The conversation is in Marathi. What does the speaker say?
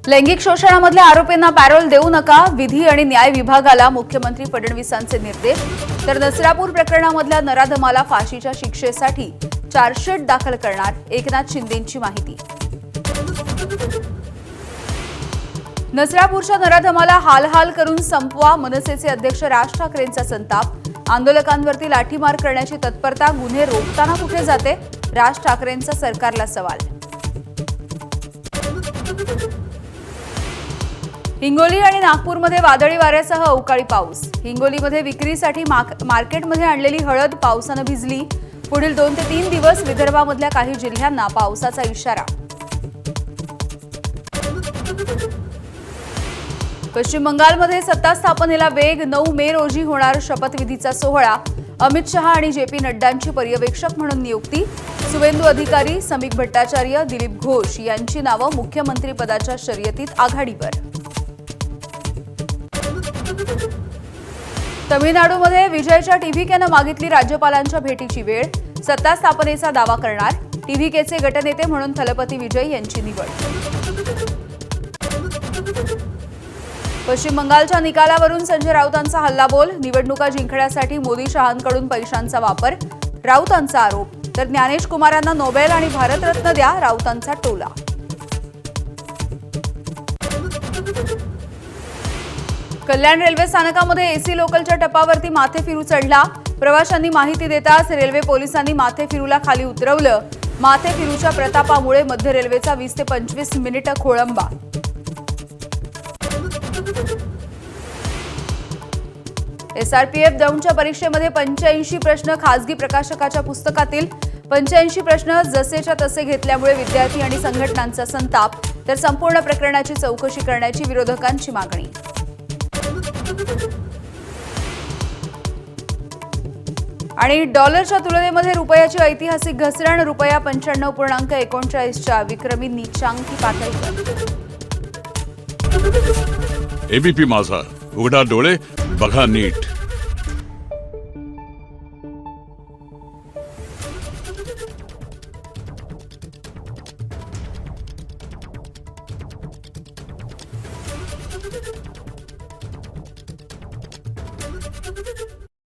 लैंगिक शोषणामधल्या आरोपींना पॅरोल देऊ नका, विधी आणि न्याय विभागाला मुख्यमंत्री फडणवीसांचे निर्देश. तर नसरापूर प्रकरणामधल्या नराधमाला फाशीच्या शिक्षेसाठी चार्जशीट दाखल करणार, एकनाथ शिंदेंची माहिती. नसरापूरच्या नराधमाला हाल करून संपवा, मनसेचे अध्यक्ष राज ठाकरेंचा संताप. आंदोलकांवरती लाठीमार करण्याची तत्परता गुन्हे रोखताना कुठे जाते, राज ठाकरेंचा सरकारला सवाल. हिंगोली आणि नागपूरमध्ये वादळी वाऱ्यासह अवकाळी पाऊस. हिंगोलीमध्ये विक्रीसाठी मार्केटमध्ये आणलेली हळद पावसानं भिजली. पुढील 2 ते 3 दिवस विदर्भामधल्या काही जिल्ह्यांना पावसाचा इशारा. पश्चिम बंगालमध्ये सत्ता स्थापनेला वेग. 9 मे रोजी होणार शपथविधीचा सोहळा. अमित शहा आणि जेपी नड्डांची पर्यवेक्षक म्हणून नियुक्ती. सुवेंदू अधिकारी, समीक भट्टाचार्य, दिलीप घोष यांची नावं मुख्यमंत्रीपदाच्या शर्यतीत आघाडीवर. तमिळनाडूमध्ये विजयच्या टीव्हीकेनं मागितली राज्यपालांच्या भेटीची वेळ. सत्ता स्थापनेचा दावा करणार. टीव्हीकेचे गटनेते म्हणून थलपती विजय यांची निवड. पश्चिम बंगालच्या निकालावरून संजय राऊतांचा हल्लाबोल. निवडणुका जिंकण्यासाठी मोदी शहांकडून पैशांचा वापर, राऊतांचा आरोप. तर ज्ञानेश कुमारांना नोबेल आणि भारतरत्न द्या, राऊतांचा टोला. कल्याण रेल्वे स्थानकामध्ये एसी लोकलच्या टपावरती माथेफिरू चढला. प्रवाशांनी माहिती देताच रेल्वे पोलिसांनी माथेफिरूला खाली उतरवलं. माथेफिरूच्या प्रतापामुळे मध्य रेल्वेचा 20 ते 25 मिनिटं खोळंबा. एसआरपीएफ दौंडच्या परीक्षेमध्ये 85 प्रश्न खासगी प्रकाशकाच्या पुस्तकातील. 85 प्रश्न जसेच्या तसे घेतल्यामुळे विद्यार्थी आणि संघटनांचा संताप. तर संपूर्ण प्रकरणाची चौकशी करण्याची विरोधकांची मागणी. आणि डॉलरच्या तुलनेमध्ये रुपयाची ऐतिहासिक घसरण. रुपया 95.39च्या विक्रमी नीचांकी पातळीवर. एबीपी माझा, उघडा डोळे बघा नीट.